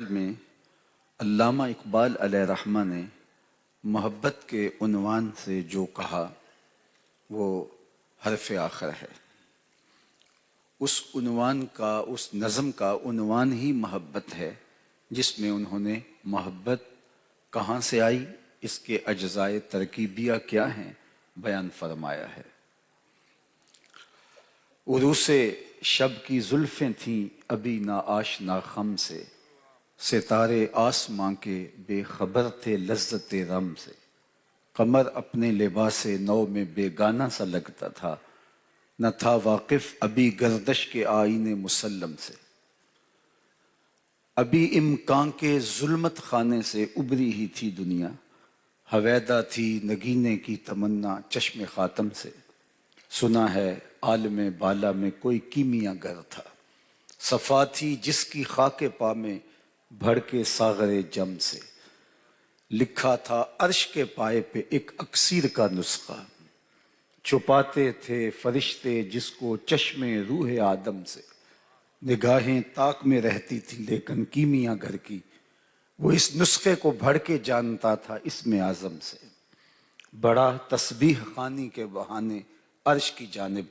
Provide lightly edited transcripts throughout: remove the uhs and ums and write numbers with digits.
میں علامہ اقبال علیہ رحمہ نے محبت کے عنوان سے جو کہا وہ حرف آخر ہے۔ اس عنوان کا، اس نظم کا عنوان ہی محبت ہے، جس میں انہوں نے محبت کہاں سے آئی، اس کے اجزائے ترکیبیہ کیا ہیں، بیان فرمایا ہے۔ عروس شب کی زلفیں تھیں ابھی نا آشنا خم سے، ستارے آسماں کے بے خبر تھے لذت رم سے، قمر اپنے لباس نو میں بیگانہ سا لگتا تھا، نہ تھا واقف ابھی گردش کے آئین مسلم سے، ابھی امکان کے ظلمت خانے سے ابری ہی تھی دنیا، ہویدا تھی نگینے کی تمنا چشم خاتم سے، سنا ہے عالم بالا میں کوئی کیمیا گر تھا، صفا تھی جس کی خاک پا میں بھڑ کے ساغر جم سے، لکھا تھا عرش کے پائے پہ ایک اکسیر کا نسخہ، چھپاتے تھے فرشتے جس کو چشم روح آدم سے، نگاہیں طاق میں رہتی تھی لیکن کیمیا گھر کی، وہ اس نسخے کو بھڑ کے جانتا تھا اسم اعظم سے، بڑا تسبیح خوانی کے بہانے عرش کی جانب،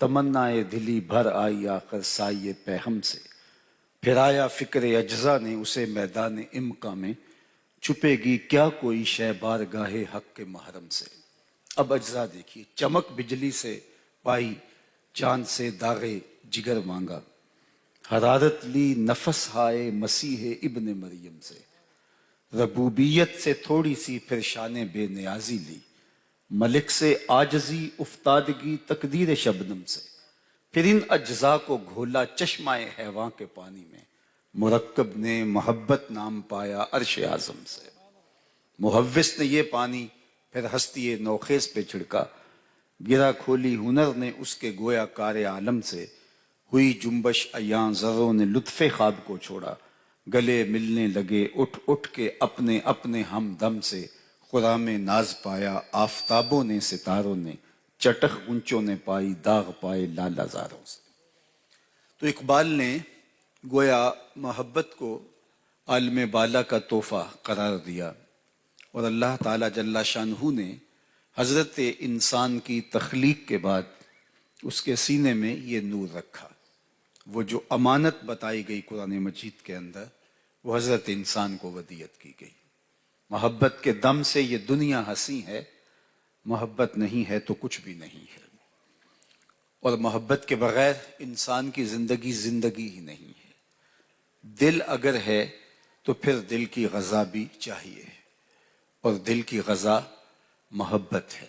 تمنائے دلی بھر آئی آخر سائے پہم سے، پھر آیا فکر اجزا نے اسے میدان امکا میں، چھپے گی کیا کوئی شے بارگاہ حق کے محرم سے۔ اب اجزا دیکھیے، چمک بجلی سے پائی چاند سے داغے جگر مانگا، حرارت لی نفس ہائے مسیح ابن مریم سے، ربوبیت سے تھوڑی سی پھر شان بے نیازی لی، ملک سے عاجزی افتادگی تقدیر شبنم سے، پھر ان اجزاء کو گھولا چشمہ حیوان کے پانی میں، مرکب نے محبت نام پایا عرش اعظم سے، محوس نے یہ پانی پھر ہستی نوخیز پہ چھڑکا، گرا کھولی ہنر نے اس کے گویا کار عالم سے، ہوئی جنبش ایاں ذروں نے لطف خواب کو چھوڑا، گلے ملنے لگے اٹھ اٹھ کے اپنے اپنے ہمدم سے، خرام ناز پایا آفتابوں نے ستاروں نے، چٹخ گنچوں نے پائی داغ پائے لالا زاروں سے۔ تو اقبال نے گویا محبت کو عالم بالا کا تحفہ قرار دیا، اور اللہ تعالیٰ جل شانہ نے حضرت انسان کی تخلیق کے بعد اس کے سینے میں یہ نور رکھا، وہ جو امانت بتائی گئی قرآن مجید کے اندر، وہ حضرت انسان کو ودیعت کی گئی۔ محبت کے دم سے یہ دنیا ہنسی ہے، محبت نہیں ہے تو کچھ بھی نہیں ہے، اور محبت کے بغیر انسان کی زندگی زندگی ہی نہیں ہے۔ دل اگر ہے تو پھر دل کی غذا بھی چاہیے، اور دل کی غذا محبت ہے۔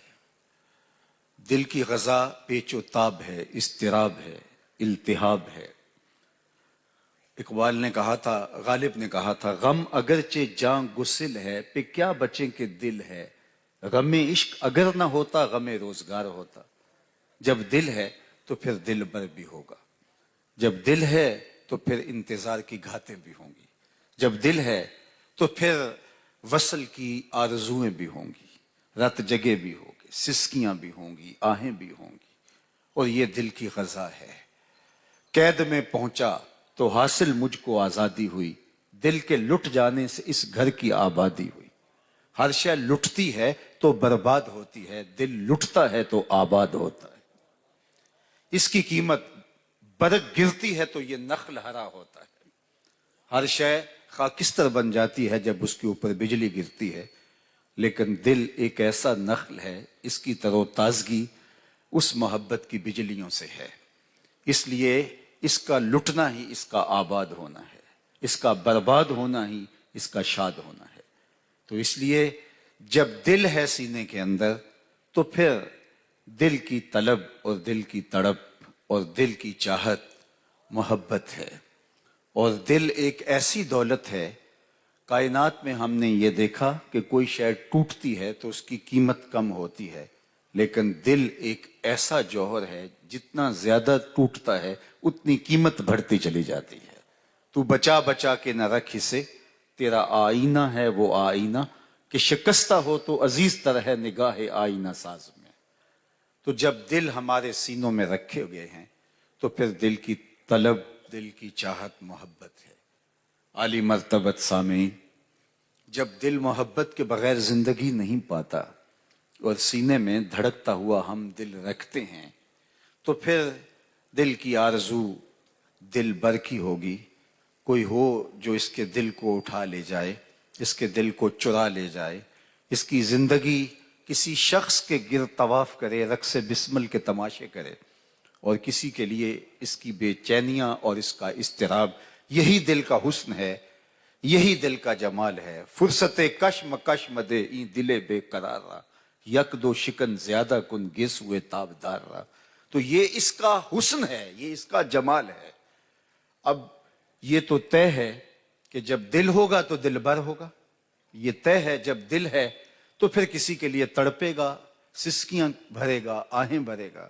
دل کی غذا پیچ و تاب ہے، اضطراب ہے، التہاب ہے۔ اقبال نے کہا تھا، غالب نے کہا تھا، غم اگرچہ جاں گسل ہے پہ کیا بچیں کہ دل ہے، غم عشق اگر نہ ہوتا غم روزگار ہوتا، جب دل ہے تو پھر دل بر بھی ہوگا، جب دل ہے تو پھر انتظار کی گھاتیں بھی ہوں گی، جب دل ہے تو پھر وصل کی آرزویں بھی ہوں گی، رت جگے بھی ہوگی، سسکیاں بھی ہوں گی، آہیں بھی ہوں گی، اور یہ دل کی غذا ہے۔ قید میں پہنچا تو حاصل مجھ کو آزادی ہوئی، دل کے لٹ جانے سے اس گھر کی آبادی ہوئی۔ ہر شے لٹتی ہے تو برباد ہوتی ہے، دل لٹتا ہے تو آباد ہوتا ہے۔ اس کی قیمت برگ گرتی ہے تو یہ نخل ہرا ہوتا ہے۔ ہر شے خاکستر بن جاتی ہے جب اس کے اوپر بجلی گرتی ہے، لیکن دل ایک ایسا نخل ہے، اس کی تر و تازگی اس محبت کی بجلیوں سے ہے، اس لیے اس کا لٹنا ہی اس کا آباد ہونا ہے، اس کا برباد ہونا ہی اس کا شاد ہونا ہے۔ تو اس لیے جب دل ہے سینے کے اندر تو پھر دل کی طلب اور دل کی تڑپ اور دل کی چاہت محبت ہے، اور دل ایک ایسی دولت ہے، کائنات میں ہم نے یہ دیکھا کہ کوئی شے ٹوٹتی ہے تو اس کی قیمت کم ہوتی ہے، لیکن دل ایک ایسا جوہر ہے، جتنا زیادہ ٹوٹتا ہے اتنی قیمت بڑھتی چلی جاتی ہے۔ تو بچا بچا کے نہ رکھ اسے، تیرا آئینہ ہے وہ آئینہ کہ شکستہ ہو تو عزیز تر ہے نگاہ آئینہ ساز میں۔ تو جب دل ہمارے سینوں میں رکھے گئے ہیں تو پھر دل کی طلب، دل کی چاہت محبت ہے، عالی مرتبت سامعین، جب دل محبت کے بغیر زندگی نہیں پاتا اور سینے میں دھڑکتا ہوا ہم دل رکھتے ہیں تو پھر دل کی آرزو دل بر کی ہوگی، کوئی ہو جو اس کے دل کو اٹھا لے جائے، اس کے دل کو چرا لے جائے، اس کی زندگی کسی شخص کے گرد طواف کرے، رقص بسمل کے تماشے کرے، اور کسی کے لیے اس کی بے چینیاں اور اس کا اضطراب، یہی دل کا حسن ہے، یہی دل کا جمال ہے۔ فرصت کشم کشم دے این دل بے قرار را، یک دو شکن زیادہ کن گس ہوئے تابدار را۔ تو یہ اس کا حسن ہے، یہ اس کا جمال ہے۔ اب یہ تو طے ہے کہ جب دل ہوگا تو دل بر ہوگا، یہ طے ہے جب دل ہے تو پھر کسی کے لیے تڑپے گا، سسکیاں بھرے گا، آہیں بھرے گا،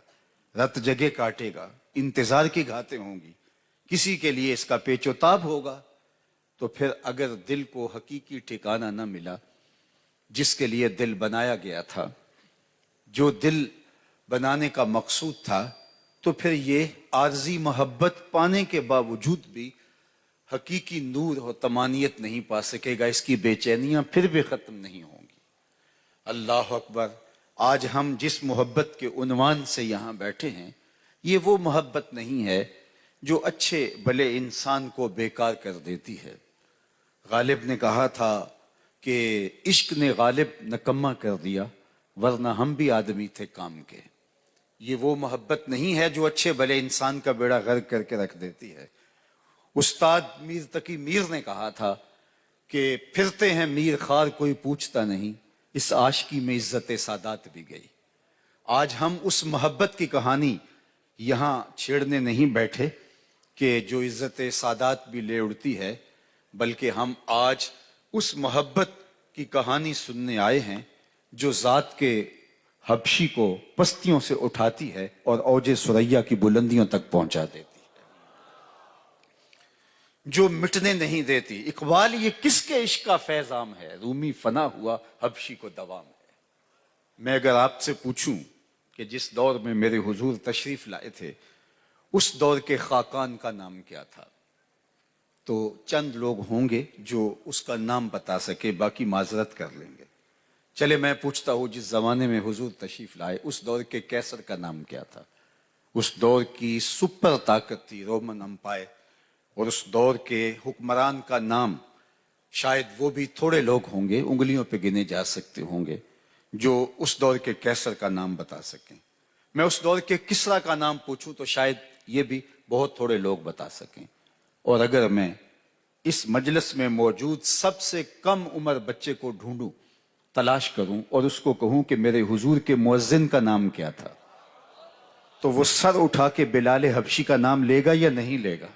رت جگہ کاٹے گا، انتظار کی گھاتیں ہوں گی، کسی کے لیے اس کا پیچ و تاب ہوگا۔ تو پھر اگر دل کو حقیقی ٹھکانہ نہ ملا جس کے لیے دل بنایا گیا تھا، جو دل بنانے کا مقصود تھا، تو پھر یہ عارضی محبت پانے کے باوجود بھی حقیقی نور اور تمانیت نہیں پا سکے گا، اس کی بے چینیاں پھر بھی ختم نہیں ہوں گی۔ اللہ اکبر! آج ہم جس محبت کے عنوان سے یہاں بیٹھے ہیں، یہ وہ محبت نہیں ہے جو اچھے بھلے انسان کو بیکار کر دیتی ہے۔ غالب نے کہا تھا کہ عشق نے غالب نکما کر دیا، ورنہ ہم بھی آدمی تھے کام کے۔ یہ وہ محبت نہیں ہے جو اچھے بھلے انسان کا بیڑا غرق کر کے رکھ دیتی ہے۔ استاد میر تقی میر نے کہا تھا کہ پھرتے ہیں میر خار کوئی پوچھتا نہیں، اس عاشقی میں عزت سادات بھی گئی۔ آج ہم اس محبت کی کہانی یہاں چھیڑنے نہیں بیٹھے کہ جو عزت سادات بھی لے اڑتی ہے، بلکہ ہم آج اس محبت کی کہانی سننے آئے ہیں جو ذات کے حبشی کو پستیوں سے اٹھاتی ہے اور اوج ثریا کی بلندیوں تک پہنچا دیتی ہے، جو مٹنے نہیں دیتی۔ اقبال یہ کس کے عشق کا فیض عام ہے، رومی فنا ہوا حبشی کو دوام ہے۔ میں اگر آپ سے پوچھوں کہ جس دور میں میرے حضور تشریف لائے تھے اس دور کے خاقان کا نام کیا تھا، تو چند لوگ ہوں گے جو اس کا نام بتا سکے، باقی معذرت کر لیں گے۔ چلے میں پوچھتا ہوں، جس زمانے میں حضور تشریف لائے اس دور کے کیسر کا نام کیا تھا؟ اس دور کی سپر طاقت تھی رومن امپائر، اور اس دور کے حکمران کا نام شاید وہ بھی تھوڑے لوگ ہوں گے، انگلیوں پہ گنے جا سکتے ہوں گے، جو اس دور کے کیسر کا نام بتا سکیں۔ میں اس دور کے کسرا کا نام پوچھوں تو شاید یہ بھی بہت تھوڑے لوگ بتا سکیں۔ اور اگر میں اس مجلس میں موجود سب سے کم عمر بچے کو ڈھونڈوں، تلاش کروں اور اس کو کہوں کہ میرے حضور کے مؤذن کا نام کیا تھا، تو وہ سر اٹھا کے بلال حبشی کا نام لے گا یا نہیں لے گا؟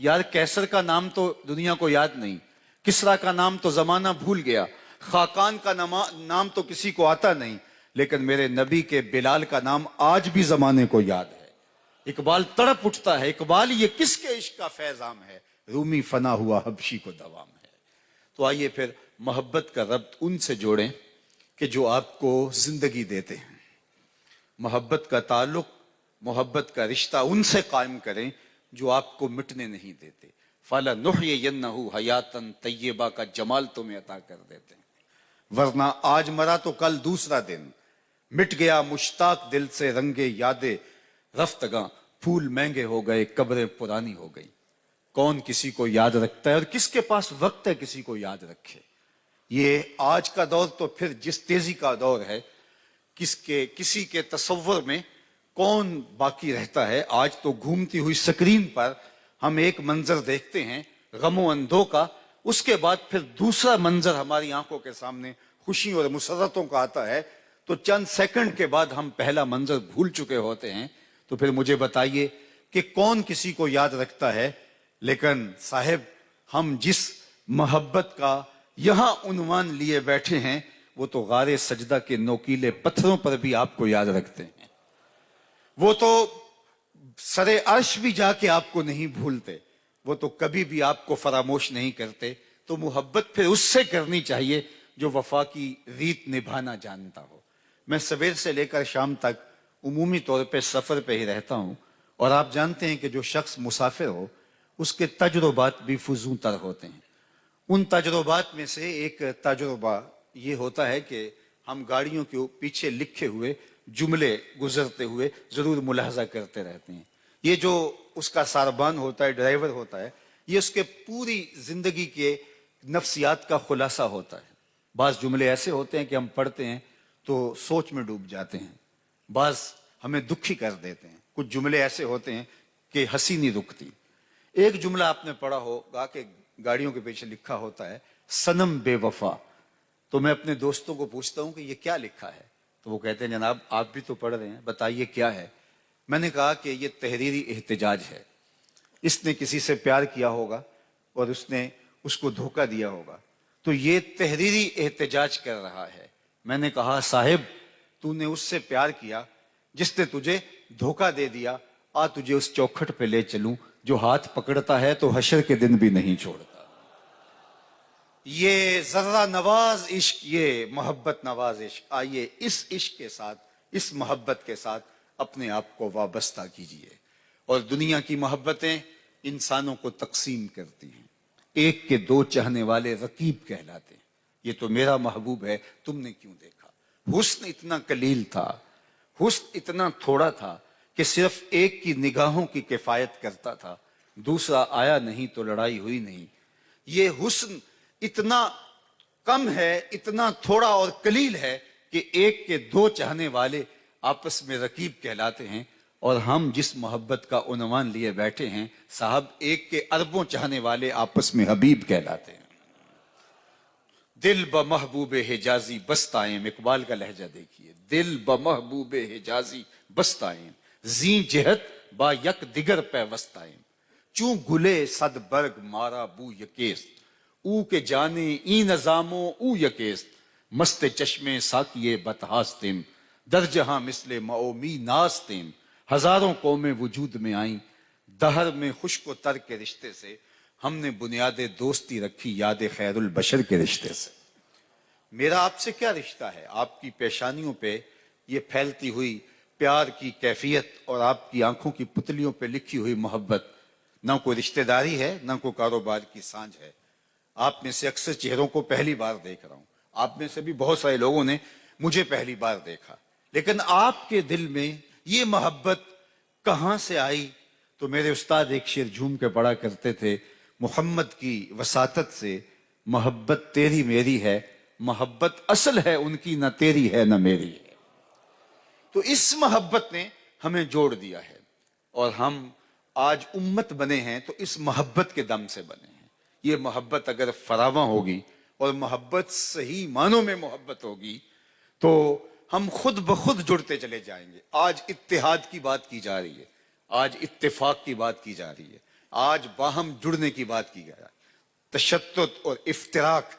یار کیسر کا نام تو دنیا کو یاد نہیں، کسرا کا نام تو زمانہ بھول گیا، خاقان کا نام تو کسی کو آتا نہیں، لیکن میرے نبی کے بلال کا نام آج بھی زمانے کو یاد ہے۔ اقبال تڑپ اٹھتا ہے، اقبال یہ کس کے عشق کا فیض عام ہے، رومی فنا ہوا حبشی کو دوام ہے۔ تو آئیے پھر محبت کا ربط ان سے جوڑیں کہ جو آپ کو زندگی دیتے ہیں، محبت کا تعلق، محبت کا رشتہ ان سے قائم کریں جو آپ کو مٹنے نہیں دیتے۔ فَلَنُحْيِيَنَّهُ حَيَاتًا طَيِّبَةً کا جمال تمہیں عطا کر دیتے ہیں، ورنہ آج مرا تو کل دوسرا دن، مٹ گیا مشتاق دل سے رنگے یادے رفتگاں، پھول مہنگے ہو گئے قبریں پرانی ہو گئی۔ کون کسی کو یاد رکھتا ہے اور کس کے پاس وقت ہے کسی کو یاد رکھے؟ یہ آج کا دور تو پھر جس تیزی کا دور ہے، کسی کے تصور میں کون باقی رہتا ہے؟ آج تو گھومتی ہوئی سکرین پر ہم ایک منظر دیکھتے ہیں غم و اندھوں کا، اس کے بعد پھر دوسرا منظر ہماری آنکھوں کے سامنے خوشی اور مسرتوں کا آتا ہے، تو چند سیکنڈ کے بعد ہم پہلا منظر بھول چکے ہوتے ہیں۔ تو پھر مجھے بتائیے کہ کون کسی کو یاد رکھتا ہے؟ لیکن صاحب، ہم جس محبت کا یہاں عنوان لیے بیٹھے ہیں وہ تو غار سجدہ کے نوکیلے پتھروں پر بھی آپ کو یاد رکھتے ہیں، وہ تو سرے عرش بھی جا کے آپ کو نہیں بھولتے، وہ تو کبھی بھی آپ کو فراموش نہیں کرتے۔ تو محبت پھر اس سے کرنی چاہیے جو وفا کی ریت نبھانا جانتا ہو۔ میں سویر سے لے کر شام تک عمومی طور پہ سفر پہ ہی رہتا ہوں، اور آپ جانتے ہیں کہ جو شخص مسافر ہو اس کے تجربات بھی فضول تر ہوتے ہیں. ان تجربات میں سے ایک تجربہ یہ ہوتا ہے کہ ہم گاڑیوں کے پیچھے لکھے ہوئے جملے گزرتے ہوئے ضرور ملاحظہ کرتے رہتے ہیں. یہ جو اس کا ساربان ہوتا ہے، ڈرائیور ہوتا ہے، یہ اس کے پوری زندگی کے نفسیات کا خلاصہ ہوتا ہے. بعض جملے ایسے ہوتے ہیں کہ ہم پڑھتے ہیں تو سوچ میں ڈوب جاتے ہیں، بعض ہمیں دکھی کر دیتے ہیں، کچھ جملے ایسے ہوتے ہیں کہ ہنسی نہیں رکتی. ایک جملہ آپ نے پڑھا ہوگا کہ گاڑیوں کے پیچھے لکھا ہوتا ہے صنم بے وفا. تو میں اپنے دوستوں کو پوچھتا ہوں کہ یہ کیا لکھا ہے، تو وہ کہتے ہیں جناب آپ بھی تو پڑھ رہے ہیں، بتائیے کیا ہے. میں نے کہا کہ یہ تحریری احتجاج ہے. اس نے کسی سے پیار کیا ہوگا اور اس نے اس کو دھوکہ دیا ہوگا، تو یہ تحریری احتجاج کر رہا ہے. میں نے کہا صاحب تو نے اس سے پیار کیا جس نے تجھے دھوکہ دے دیا، آ تجھے اس چوکھٹ پہ لے چلوں جو ہاتھ پکڑتا ہے تو حشر کے دن بھی نہیں چھوڑتا. یہ ذرہ نواز عشق، یہ محبت نواز عشق، آئیے اس عشق کے ساتھ، اس محبت کے ساتھ اپنے آپ کو وابستہ کیجئے. اور دنیا کی محبتیں انسانوں کو تقسیم کرتی ہیں. ایک کے دو چاہنے والے رقیب کہلاتے ہیں. یہ تو میرا محبوب ہے، تم نے کیوں دیکھا. حسن اتنا قلیل تھا، حسن اتنا تھوڑا تھا کہ صرف ایک کی نگاہوں کی کفایت کرتا تھا، دوسرا آیا نہیں تو لڑائی ہوئی نہیں. یہ حسن اتنا کم ہے، اتنا تھوڑا اور قلیل ہے کہ ایک کے دو چاہنے والے آپس میں رقیب کہلاتے ہیں. اور ہم جس محبت کا عنوان لیے بیٹھے ہیں صاحب، ایک کے اربوں چاہنے والے آپس میں حبیب کہلاتے ہیں. دل بمحبوب حجازی بستائیں، اقبال کا لہجہ دیکھیے. دل بمحبوب حجازی بستائیں، زیں جہت با یک دیگر پیوستائیں. چوں گلے صد برگ مارا بو یکیست، او کے جانے ای نظامو او یکیست. مست چشمے ساکیے بتہاستیم، در جہاں مثل معومی ناستیم. ہزاروں قومیں وجود میں آئیں، دہر میں خشک و تر کے رشتے سے. ہم نے بنیاد دوستی رکھی یاد خیر البشر کے رشتے سے. میرا آپ سے کیا رشتہ ہے؟ آپ کی پیشانیوں پہ یہ پھیلتی ہوئی پیار کی کیفیت اور آپ کی آنکھوں کی پتلیوں پہ لکھی ہوئی محبت نہ کوئی رشتہ داری ہے، نہ کوئی کاروبار کی سانجھ ہے. آپ میں سے اکثر چہروں کو پہلی بار دیکھ رہا ہوں، آپ میں سے بھی بہت سارے لوگوں نے مجھے پہلی بار دیکھا، لیکن آپ کے دل میں یہ محبت کہاں سے آئی؟ تو میرے استاد ایک شعر جھوم کے پڑھا کرتے تھے، محمد کی وساطت سے محبت تیری میری ہے، محبت اصل ہے ان کی، نہ تیری ہے نہ میری ہے. تو اس محبت نے ہمیں جوڑ دیا ہے اور ہم آج امت بنے ہیں تو اس محبت کے دم سے بنے ہیں. یہ محبت اگر فراواں ہوگی اور محبت صحیح معنوں میں محبت ہوگی تو ہم خود بخود جڑتے چلے جائیں گے. آج اتحاد کی بات کی جا رہی ہے، آج اتفاق کی بات کی جا رہی ہے، آج باہم جڑنے کی بات کی جا رہی ہے. تشتت اور افتراق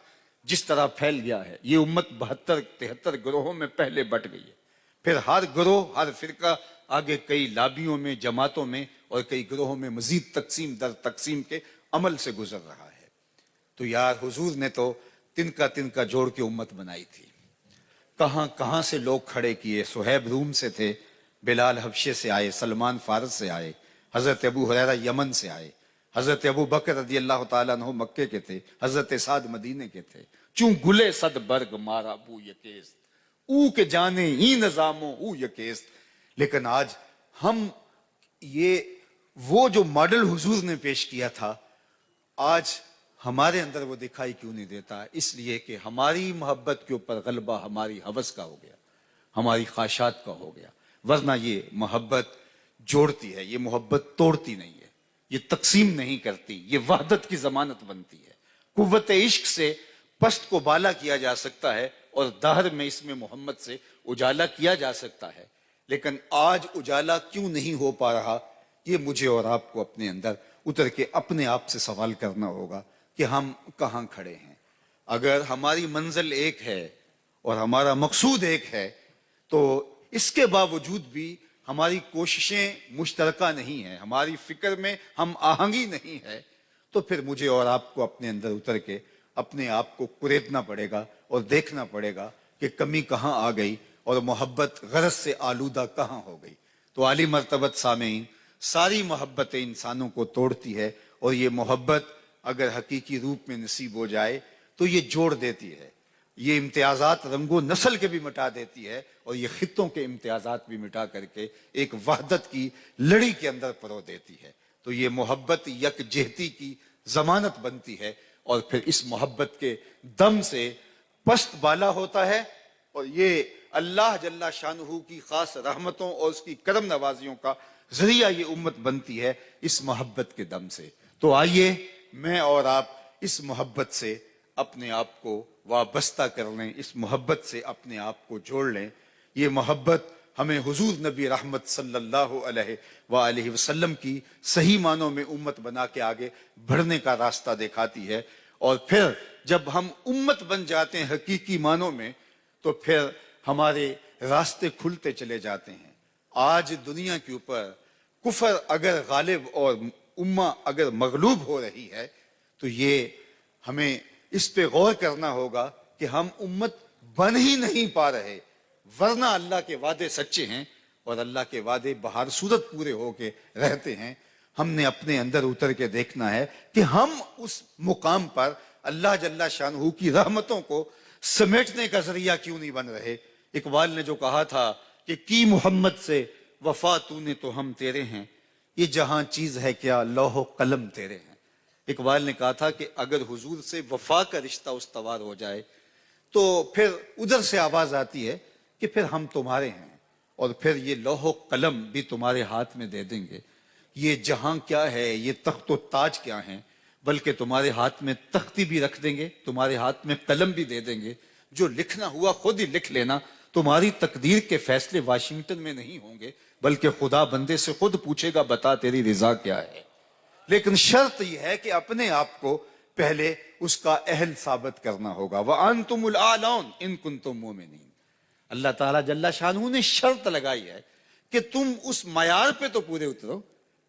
جس طرح پھیل گیا ہے، یہ امت 72-73 گروہوں میں پہلے بٹ گئی ہے، پھر ہر گروہ، ہر فرقہ آگے کئی لابیوں میں، جماعتوں میں اور کئی گروہوں میں مزید تقسیم در تقسیم کے عمل سے گزر رہا ہے. تو یار حضور نے تو تنکا جوڑ کے امت بنائی تھی. کہاں کہاں سے لوگ کھڑے کیے. صہیب روم سے تھے، بلال حبشے سے آئے، سلمان فارس سے آئے، حضرت ابو ہریرہ یمن سے آئے، حضرت ابو بکر رضی اللہ تعالیٰ عنہ مکے کے تھے، حضرت سعد مدینے کے تھے. چوں گلے صد برگ مارا بو یکیست، او کے جانے ای نظامو او یکیست. لیکن آج ہم یہ وہ جو ماڈل حضور نے پیش کیا تھا آج ہمارے اندر وہ دکھائی کیوں نہیں دیتا؟ اس لیے کہ ہماری محبت کے اوپر غلبہ ہماری ہوس کا ہو گیا، ہماری خواہشات کا ہو گیا. ورنہ یہ محبت جوڑتی ہے، یہ محبت توڑتی نہیں ہے، یہ تقسیم نہیں کرتی، یہ وحدت کی ضمانت بنتی ہے. قوت عشق سے پست کو بالا کیا جا سکتا ہے اور دہر میں اس میں محمد سے اجالا کیا جا سکتا ہے. لیکن آج اجالا کیوں نہیں ہو پا رہا؟ یہ مجھے اور آپ کو اپنے اندر اتر کے اپنے آپ سے سوال کرنا ہوگا کہ ہم کہاں کھڑے ہیں. اگر ہماری منزل ایک ہے اور ہمارا مقصود ایک ہے تو اس کے باوجود بھی ہماری کوششیں مشترکہ نہیں ہیں، ہماری فکر میں ہم آہنگی نہیں ہے، تو پھر مجھے اور آپ کو اپنے اندر اتر کے اپنے آپ کو کریدنا پڑے گا اور دیکھنا پڑے گا کہ کمی کہاں آ گئی اور محبت غرض سے آلودہ کہاں ہو گئی. تو عالی مرتبت سامعین، ساری محبتیں انسانوں کو توڑتی ہے اور یہ محبت اگر حقیقی روپ میں نصیب ہو جائے تو یہ جوڑ دیتی ہے، یہ امتیازات رنگ و نسل کے بھی مٹا دیتی ہے، اور یہ خطوں کے امتیازات بھی مٹا کر کے ایک وحدت کی لڑی کے اندر پرو دیتی ہے۔ تو یہ محبت یکجہتی کی ضمانت بنتی ہے، اور پھر اس محبت کے دم سے پست بالا ہوتا ہے، اور یہ اللہ جل شانہ کی خاص رحمتوں اور اس کی کرم نوازیوں کا ذریعہ یہ امت بنتی ہے اس محبت کے دم سے۔ تو آئیے میں اور آپ اس محبت سے اپنے آپ کو وابستہ کر لیں، اس محبت سے اپنے آپ کو جوڑ لیں۔ یہ محبت ہمیں حضور نبی رحمت صلی اللہ علیہ وآلہ وسلم کی صحیح معنوں میں امت بنا کے آگے بڑھنے کا راستہ دکھاتی ہے، اور پھر جب ہم امت بن جاتے ہیں حقیقی معنوں میں تو پھر ہمارے راستے کھلتے چلے جاتے ہیں۔ آج دنیا کے اوپر کفر اگر غالب اور امہ اگر مغلوب ہو رہی ہے تو یہ ہمیں اس پہ غور کرنا ہوگا کہ ہم امت بن ہی نہیں پا رہے، ورنہ اللہ کے وعدے سچے ہیں اور اللہ کے وعدے بہر صورت پورے ہو کے رہتے ہیں۔ ہم نے اپنے اندر اتر کے دیکھنا ہے کہ ہم اس مقام پر اللہ جل شانہ کی رحمتوں کو سمیٹنے کا ذریعہ کیوں نہیں بن رہے۔ اقبال نے جو کہا تھا کہ کی محمد سے وفا تو نے تو ہم تیرے ہیں، یہ جہاں چیز ہے کیا لوح و قلم تیرے ہیں۔ اقبال نے کہا تھا کہ اگر حضور سے وفا کا رشتہ استوار ہو جائے تو پھر ادھر سے آواز آتی ہے کہ پھر ہم تمہارے ہیں، اور پھر یہ لوح و قلم بھی تمہارے ہاتھ میں دے دیں گے، یہ جہاں کیا ہے، یہ تخت و تاج کیا ہیں، بلکہ تمہارے ہاتھ میں تختی بھی رکھ دیں گے، تمہارے ہاتھ میں قلم بھی دے دیں گے، جو لکھنا ہوا خود ہی لکھ لینا۔ تمہاری تقدیر کے فیصلے واشنگٹن میں نہیں ہوں گے، بلکہ خدا بندے سے خود پوچھے گا بتا تیری رضا کیا ہے۔ لیکن شرط یہ ہے کہ اپنے آپ کو پہلے اس کا اہل ثابت کرنا ہوگا۔ وَأَنْتُمُ الْأَعْلَوْنَ إِن كُنتُم مُؤْمِنِينَ۔ اللہ تعالیٰ جل شانہ نے شرط لگائی ہے کہ تم اس معیار پہ تو پورے اترو،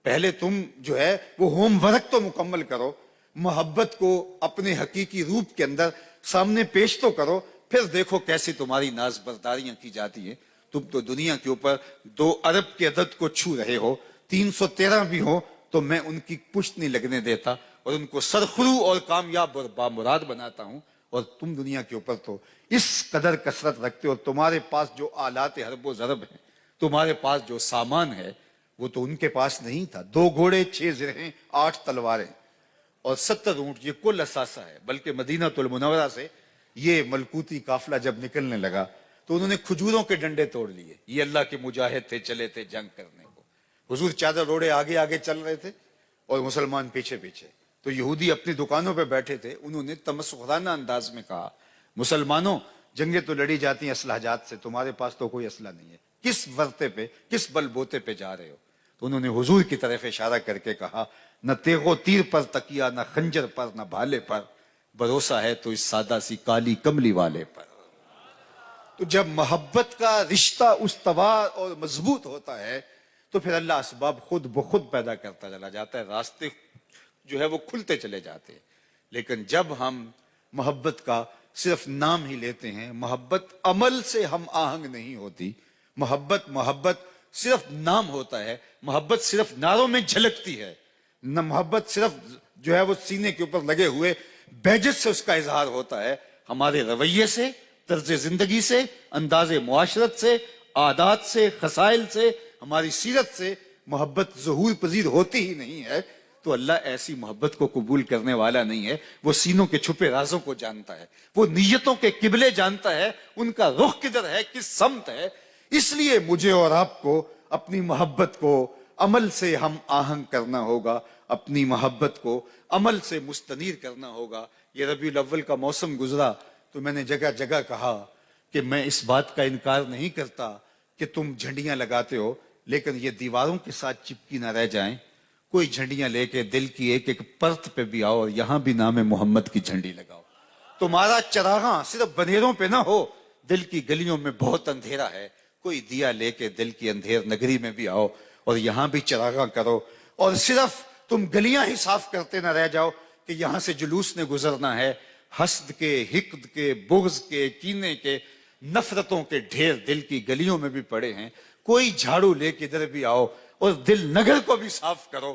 پہلے تم جو ہے وہ ہوم ورک تو مکمل کرو، محبت کو اپنے حقیقی روپ کے اندر سامنے پیش تو کرو، پھر دیکھو کیسی تمہاری ناز برداریاں کی جاتی ہیں۔ تم تو دنیا کے اوپر 2 ارب کے عدد کو چھو رہے ہو، 313 بھی ہو تو میں ان کی پشت نہیں لگنے دیتا اور ان کو سرخرو اور کامیاب اور بامراد بناتا ہوں، اور تم دنیا کے اوپر تو اس قدر کثرت رکھتے ہو، تمہارے پاس جو آلات حرب و ضرب ہیں، تمہارے پاس جو سامان ہے وہ تو ان کے پاس نہیں تھا۔ 2 گھوڑے، 6 زرہیں، 8 تلواریں اور 70 اونٹ، یہ کل اثاثہ ہے۔ بلکہ مدینہ المنورہ سے یہ ملکوتی قافلہ جب نکلنے لگا تو انہوں نے کھجوروں کے ڈنڈے توڑ لیے، یہ اللہ کے مجاہد تھے، چلے تھے جنگ کرنے کو۔ حضور چادر اوڑھے آگے آگے چل رہے تھے اور مسلمان پیچھے پیچھے۔ تو یہودی اپنی دکانوں پہ بیٹھے تھے، انہوں نے تمسخرانہ انداز میں کہا مسلمانوں جنگیں تو لڑی جاتی ہیں اسلحہ جات سے، تمہارے پاس تو کوئی اسلحہ نہیں ہے، کس ورتے پہ کس بل بوتے پہ جا رہے ہو؟ تو انہوں نے حضور کی طرف اشارہ کر کے کہا نہ تیغ و تیر پر تکیا، نہ خنجر پر، نہ بھالے پر، بھروسہ ہے تو اس سادہ سی کالی کملی والے پر۔ تو جب محبت کا رشتہ استوار اور مضبوط ہوتا ہے تو پھر اللہ اسباب خود بخود پیدا کرتا چلا جاتا ہے، راستے جو ہے وہ کھلتے چلے جاتے ہیں۔ لیکن جب ہم محبت کا صرف نام ہی لیتے ہیں، محبت عمل سے ہم آہنگ نہیں ہوتی، محبت صرف نام ہوتا ہے، محبت صرف نعروں میں جھلکتی ہے، نہ محبت صرف جو ہے وہ سینے کے اوپر لگے ہوئے بیجز سے اس کا اظہار ہوتا ہے، ہمارے رویے سے، طرز زندگی سے، انداز معاشرت سے، عادات سے، خصائل سے، ہماری سیرت سے محبت ظہور پذیر ہوتی ہی نہیں ہے۔ تو اللہ ایسی محبت کو قبول کرنے والا نہیں ہے، وہ سینوں کے چھپے رازوں کو جانتا ہے، وہ نیتوں کے قبلے جانتا ہے، ان کا رخ کدھر ہے، کس سمت ہے۔ اس لیے مجھے اور آپ کو اپنی محبت کو عمل سے ہم آہنگ کرنا ہوگا، اپنی محبت کو عمل سے مستنیر کرنا ہوگا۔ یہ ربیع الاول کا موسم گزرا تو میں نے جگہ جگہ کہا کہ میں اس بات کا انکار نہیں کرتا کہ تم جھنڈیاں لگاتے ہو، لیکن یہ دیواروں کے ساتھ چپکی نہ رہ جائیں، کوئی جھنڈیاں لے کے دل کی ایک ایک پرت پہ بھی آؤ اور یہاں بھی نام محمد کی جھنڈی لگاؤ۔ تمہارا چراغاں صرف بنیروں پہ نہ ہو، دل کی گلیوں میں بہت اندھیرا ہے، کوئی دیا لے کے دل کی اندھیر نگری میں بھی آؤ اور یہاں بھی چراغاں کرو، اور صرف تم گلیاں ہی صاف کرتے نہ رہ جاؤ کہ یہاں سے جلوس نے گزرنا ہے، حسد کے، حقد کے، بغض کے، کینے کے، نفرتوں کے ڈھیر دل کی گلیوں میں بھی پڑے ہیں، کوئی جھاڑو لے کے ادھر بھی آؤ اور دل نگر کو بھی صاف کرو،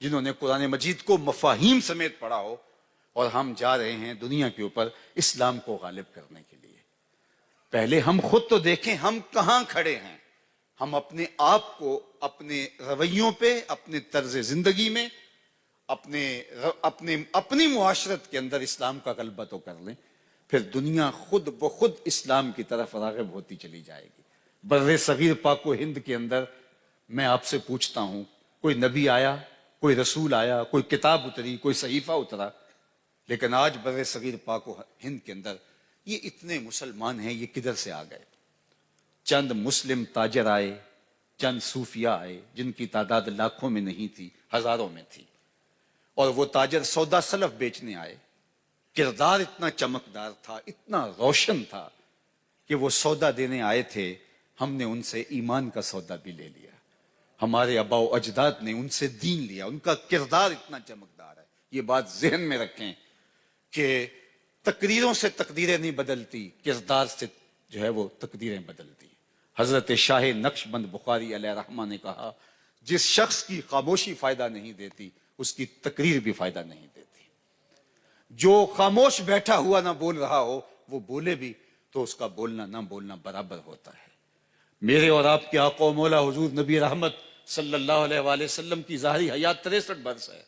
جنہوں نے قرآن مجید کو مفاہیم سمیت پڑھا ہو، اور ہم جا رہے ہیں دنیا کے اوپر اسلام کو غالب کرنے کے لیے۔ پہلے ہم خود تو دیکھیں ہم کہاں کھڑے ہیں۔ ہم اپنے آپ کو اپنے رویوں پہ، اپنے طرز زندگی میں، اپنی معاشرت کے اندر اسلام کا غلبہ تو کر لیں، پھر دنیا خود بخود اسلام کی طرف راغب ہوتی چلی جائے گی۔ بر صغیر پاک و ہند کے اندر میں آپ سے پوچھتا ہوں، کوئی نبی آیا، کوئی رسول آیا، کوئی کتاب اتری، کوئی صحیفہ اترا؟ لیکن آج بر صغیر پاک و ہند کے اندر یہ اتنے مسلمان ہیں، یہ کدھر سے آ گئے؟ چند مسلم تاجر آئے، چند صوفیاء آئے جن کی تعداد لاکھوں میں نہیں تھی، ہزاروں میں تھی، اور وہ تاجر سودا سلف بیچنے آئے۔ کردار اتنا چمکدار تھا، اتنا روشن تھا کہ وہ سودا دینے آئے تھے، ہم نے ان سے ایمان کا سودا بھی لے لیا۔ ہمارے آباء و اجداد نے ان سے دین لیا، ان کا کردار اتنا چمکدار ہے۔ یہ بات ذہن میں رکھیں کہ تقریروں سے تقدیریں نہیں بدلتی، کردار سے جو ہے وہ تقدیریں بدلتی ہیں۔ حضرت شاہ نقش بند بخاری علیہ رحمہ نے کہا، جس شخص کی خاموشی فائدہ نہیں دیتی، اس کی تقریر بھی فائدہ نہیں دیتی۔ جو خاموش بیٹھا ہوا نہ بول رہا ہو، وہ بولے بھی تو اس کا بولنا نہ بولنا برابر ہوتا ہے۔ میرے اور آپ کے آقا و مولا حضور نبی رحمت صلی اللہ علیہ وآلہ وسلم کی ظاہری حیات 63 برس ہے،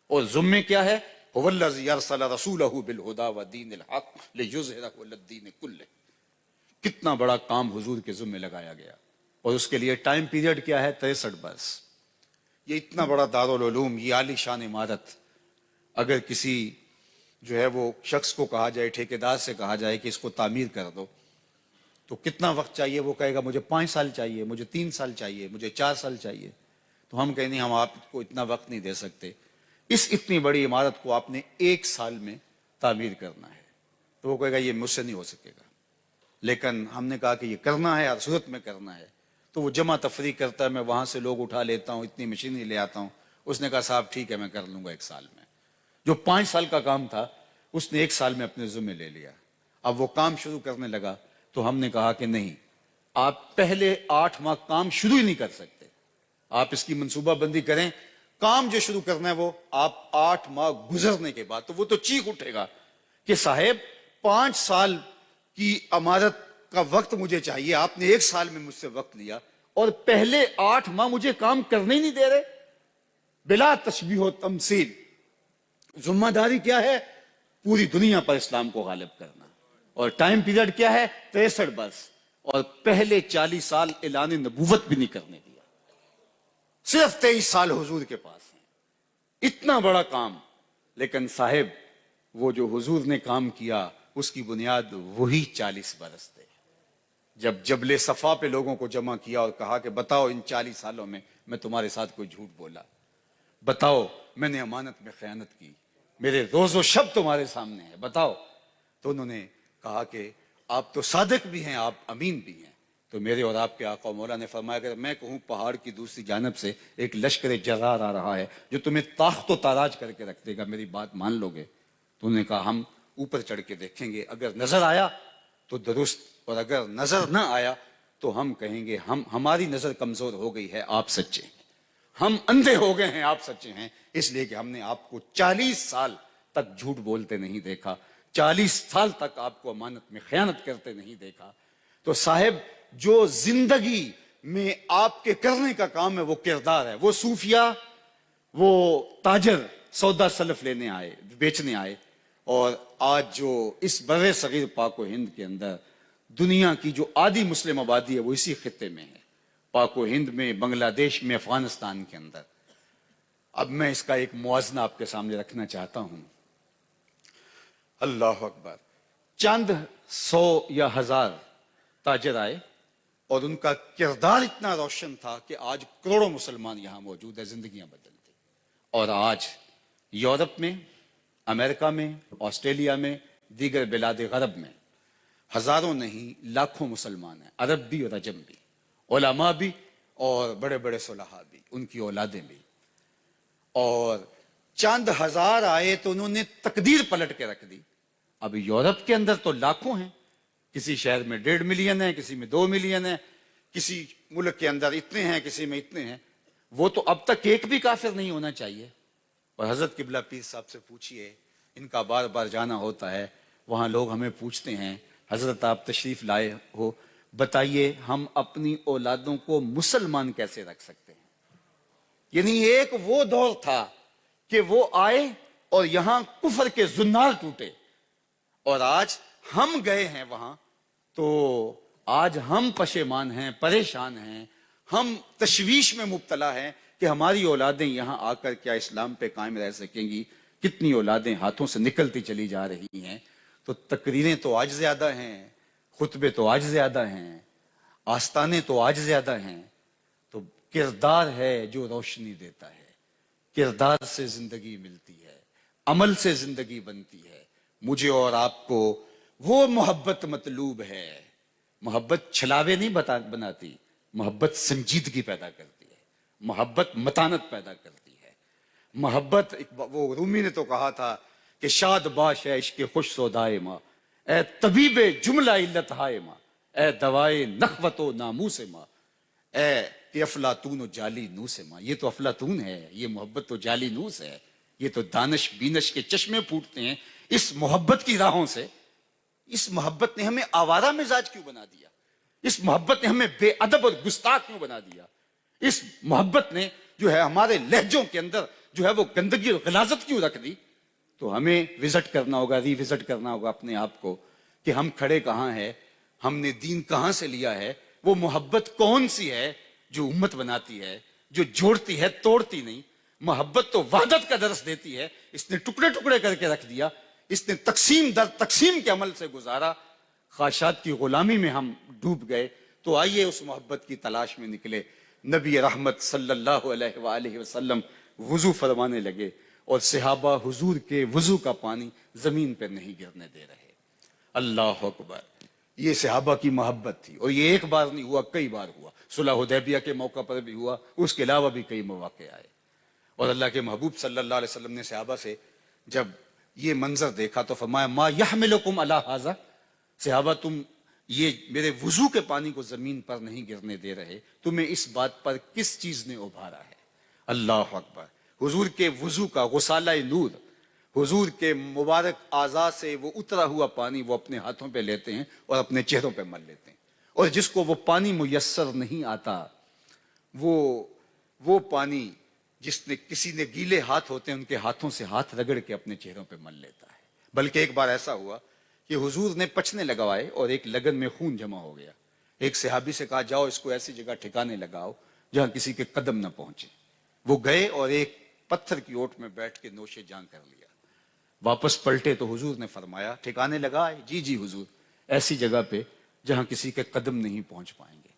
اور ذمے کیا ہے؟ هو الذی ارسل رسولہ بالہدی ودین الحق لیظہرہ علی الدین کلہ۔ کتنا بڑا کام حضور کے ذمے لگایا گیا، اور اس کے لیے ٹائم پیریڈ کیا ہے؟ 63 برس۔ یہ اتنا بڑا دارالعلوم، یہ عالی شان عمارت، اگر کسی جو ہے وہ شخص کو کہا جائے، ٹھیکیدار سے کہا جائے کہ اس کو تعمیر کر دو، تو کتنا وقت چاہیے؟ وہ کہے گا مجھے 5 سال چاہیے، مجھے 3 سال چاہیے، مجھے 4 سال چاہیے۔ تو ہم کہیں نہیں، ہم آپ کو اتنا وقت نہیں دے سکتے، اس اتنی بڑی عمارت کو آپ نے 1 سال میں تعمیر کرنا ہے۔ تو وہ کہے گا یہ مجھ سے نہیں ہو سکے گا۔ لیکن ہم نے کہا کہ یہ کرنا ہے، ہر صورت میں کرنا ہے، تو وہ جمع تفریق کرتا ہے، میں وہاں سے لوگ اٹھا لیتا ہوں، اتنی مشینری لے آتا ہوں۔ اس نے کہا صاحب ٹھیک ہے، میں کر لوں گا 1 سال میں۔ جو 5 سال کا کام تھا اس نے 1 سال میں اپنے ذمہ لے لیا۔ اب وہ کام شروع کرنے لگا تو ہم نے کہا کہ نہیں، آپ پہلے 8 ماہ کام شروع ہی نہیں کر سکتے، آپ اس کی منصوبہ بندی کریں، کام جو شروع کرنا ہے وہ آپ 8 ماہ گزرنے کے بعد۔ تو وہ تو چیخ اٹھے گا کہ صاحب 5 سال کی عمارت کا وقت مجھے چاہیے، آپ نے 1 سال میں مجھ سے وقت لیا، اور پہلے 8 ماہ مجھے کام کرنے ہی نہیں دے رہے۔ بلا تشبیہ و تمثیل ذمہ داری کیا ہے؟ پوری دنیا پر اسلام کو غالب کرنا، اور ٹائم پیریڈ کیا ہے؟ 63 برس، اور پہلے 40 سال اعلان نبوت بھی نہیں کرنے دیا، صرف 23 سال حضور کے پاس ہیں۔ اتنا بڑا کام، لیکن صاحب وہ جو حضور نے کام کیا اس کی بنیاد وہی 40 برس تھے۔ جب جبل صفا پہ لوگوں کو جمع کیا اور کہا کہ بتاؤ ان 40 سالوں میں میں تمہارے ساتھ کوئی جھوٹ بولا، بتاؤ میں نے امانت میں خیانت کی، میرے روز و شب تمہارے سامنے ہے، بتاؤ۔ تو انہوں نے کہا کہ آپ تو صادق بھی ہیں، آپ امین بھی ہیں۔ تو میرے اور آپ کے آقا و مولا نے فرمایا کہ میں کہوں پہاڑ کی دوسری جانب سے ایک لشکر جرار آ رہا ہے جو تمہیں تاخت و تاراج کر کے رکھ دے گا، میری بات مان لو گے؟ تو انہوں نے کہا ہم اوپر چڑھ کے دیکھیں گے، اگر نظر آیا تو درست، اور اگر نظر نہ آیا تو ہم کہیں گے ہماری نظر کمزور ہو گئی ہے، آپ سچے ہیں، ہم اندھے ہو گئے ہیں، آپ سچے ہیں، اس لیے کہ ہم نے آپ کو 40 سال تک جھوٹ بولتے نہیں دیکھا، 40 سال تک آپ کو امانت میں خیانت کرتے نہیں دیکھا۔ تو صاحب جو زندگی میں آپ کے کرنے کا کام ہے وہ کردار ہے۔ وہ صوفیاء، وہ تاجر سودا سلف لینے آئے، بیچنے آئے، اور آج جو اس بر صغیر پاک و ہند کے اندر دنیا کی جو آدھی مسلم آبادی ہے وہ اسی خطے میں ہے، پاک و ہند میں، بنگلہ دیش میں، افغانستان کے اندر۔ اب میں اس کا ایک موازنہ آپ کے سامنے رکھنا چاہتا ہوں۔ اللہ اکبر، چند 100 یا 1000 تاجر آئے، اور ان کا کردار اتنا روشن تھا کہ آج کروڑوں مسلمان یہاں موجود ہیں، زندگیاں بدل گئی۔ اور آج یورپ میں، امریکہ میں، آسٹریلیا میں، دیگر بلاد غرب میں ہزاروں نہیں لاکھوں مسلمان ہیں، عرب بھی اور عجم بھی، علماء بھی اور بڑے بڑے صلحاء بھی، ان کی اولادیں بھی۔ اور چند 1000 آئے تو انہوں نے تقدیر پلٹ کے رکھ دی۔ اب یورپ کے اندر تو لاکھوں ہیں، کسی شہر میں 1.5 ملین ہے، کسی میں 2 ملین ہے، کسی ملک کے اندر اتنے ہیں، کسی میں اتنے ہیں۔ وہ تو اب تک ایک بھی کافر نہیں ہونا چاہیے. اور حضرت قبلہ پیر صاحب سے پوچھئے، ان کا بار بار جانا ہوتا ہے، وہاں لوگ ہمیں پوچھتے ہیں حضرت آپ تشریف لائے ہو، بتائیے ہم اپنی اولادوں کو مسلمان کیسے رکھ سکتے ہیں؟ یعنی ایک وہ دور تھا کہ وہ آئے اور یہاں کفر کے زنار ٹوٹے، اور آج ہم گئے ہیں وہاں تو آج ہم پشیمان ہیں، پریشان ہیں، ہم تشویش میں مبتلا ہیں کہ ہماری اولادیں یہاں آ کر کیا اسلام پہ قائم رہ سکیں گی. کتنی اولادیں ہاتھوں سے نکلتی چلی جا رہی ہیں. تو تقریریں تو آج زیادہ ہیں، خطبے تو آج زیادہ ہیں، آستانے تو آج زیادہ ہیں. تو کردار ہے جو روشنی دیتا ہے، کردار سے زندگی ملتی ہے، عمل سے زندگی بنتی ہے. مجھے اور آپ کو وہ محبت مطلوب ہے. محبت چھلاوے نہیں بناتی، محبت سنجیدگی پیدا کرتی ہے، محبت متانت پیدا کرتی ہے. محبت وہ رومی نے تو کہا تھا کہ شاد باش ہے عشق خوش سودائے ماں، اے طبیب جملہ علت ہائے ماں، اے دوائے نخوت و ناموس ماں، اے کہ افلاطون و جعلی نوس ماں. یہ تو افلاطون ہے، یہ محبت تو جعلی نوس ہے. یہ تو دانش بینش کے چشمے پھوٹتے ہیں اس محبت کی راہوں سے. اس محبت نے ہمیں آوارہ مزاج کیوں بنا دیا؟ اس محبت نے ہمیں بے ادب اور گستاخ کیوں بنا دیا؟ اس محبت نے جو ہے ہمارے لہجوں کے اندر جو ہے وہ گندگی اور غلاظت کیوں رکھ دی؟ تو ہمیں وزٹ کرنا ہوگا، ری وزٹ کرنا ہوگا اپنے آپ کو کہ ہم کھڑے کہاں ہیں، ہم نے دین کہاں سے لیا ہے، وہ محبت کون سی ہے جو امت بناتی ہے، جو جوڑتی ہے توڑتی نہیں. محبت تو وحدت کا درس دیتی ہے. اس نے ٹکڑے ٹکڑے کر کے رکھ دیا، اس نے تقسیم در تقسیم کے عمل سے گزارا. خواہشات کی غلامی میں ہم ڈوب گئے. تو آئیے اس محبت کی تلاش میں نکلے. نبی رحمت صلی اللہ علیہ وآلہ وسلم وضو فرمانے لگے اور صحابہ حضور کے وضو کا پانی زمین پہ نہیں گرنے دے رہے. اللہ اکبر. یہ صحابہ کی محبت تھی، اور یہ ایک بار نہیں ہوا، کئی بار ہوا. صلح حدیبیہ کے موقع پر بھی ہوا، اس کے علاوہ بھی کئی مواقع آئے. اور اللہ کے محبوب صلی اللہ علیہ وسلم نے صحابہ سے جب یہ منظر دیکھا تو فرمایا ما یحملکم علی ھذا، صحابہ تم یہ میرے وضو کے پانی کو زمین پر نہیں گرنے دے رہے، تمہیں اس بات پر کس چیز نے ابھارا ہے؟ اللہ اکبر. حضور کے وضو کا غسالہ نور، حضور کے مبارک اعضاء سے وہ اترا ہوا پانی وہ اپنے ہاتھوں پہ لیتے ہیں اور اپنے چہروں پہ مل لیتے ہیں. اور جس کو وہ پانی میسر نہیں آتا، وہ پانی جس نے کسی نے گیلے ہاتھ ہوتے ہیں ان کے ہاتھوں سے ہاتھ رگڑ کے اپنے چہروں پہ مل لیتا ہے. بلکہ ایک بار ایسا ہوا کہ حضور نے پچھنے لگوائے اور ایک لگن میں خون جمع ہو گیا. ایک صحابی سے کہا جاؤ اس کو ایسی جگہ ٹھکانے لگاؤ جہاں کسی کے قدم نہ پہنچے. وہ گئے اور ایک پتھر کی اوٹ میں بیٹھ کے نوش جان کر لیا. واپس پلٹے تو حضور نے فرمایا ٹھکانے لگائے؟ جی جی حضور، ایسی جگہ پہ جہاں کسی کے قدم نہیں پہنچ پائیں گے.